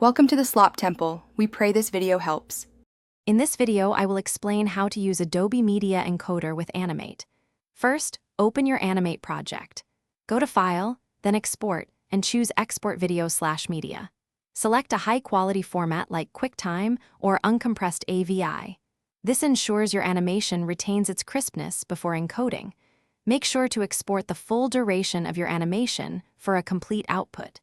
Welcome to the Slop Temple. We pray this video helps. In this video, I will explain how to use Adobe Media Encoder with Animate. First, open your Animate project. Go to File, then Export, and choose Export Video/Media. Select a high-quality format like QuickTime or uncompressed AVI. This ensures your animation retains its crispness before encoding. Make sure to export the full duration of your animation for a complete output.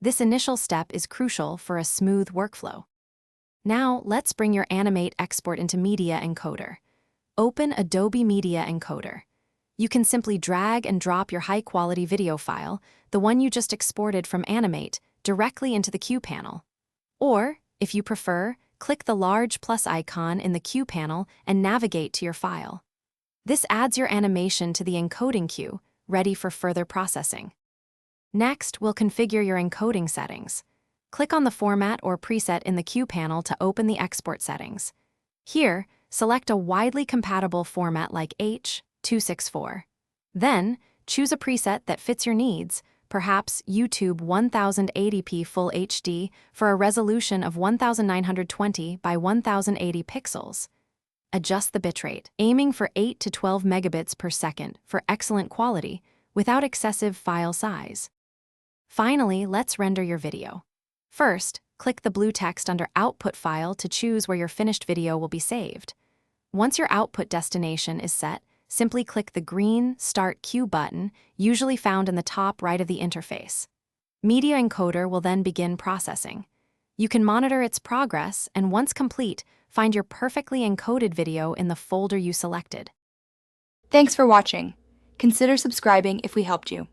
This initial step is crucial for a smooth workflow. Now, let's bring your Animate export into Media Encoder. Open Adobe Media Encoder. You can simply drag and drop your high-quality video file, the one you just exported from Animate, directly into the Q panel. Or, if you prefer, click the large plus icon in the Q panel and navigate to your file. This adds your animation to the encoding queue, ready for further processing. Next, we'll configure your encoding settings. Click on the format or preset in the Q panel to open the export settings. Here, select a widely compatible format like H.264. Then, choose a preset that fits your needs, perhaps YouTube 1080p Full HD for a resolution of 1920 by 1080 pixels. Adjust the bitrate, aiming for 8 to 12 megabits per second for excellent quality without excessive file size. Finally, let's render your video. First, click the blue text under Output File to choose where your finished video will be saved. Once your output destination is set, simply click the green Start Queue button, usually found in the top right of the interface. Media Encoder will then begin processing. You can monitor its progress and, once complete, find your perfectly encoded video in the folder you selected. Thanks for watching. Consider subscribing if we helped you.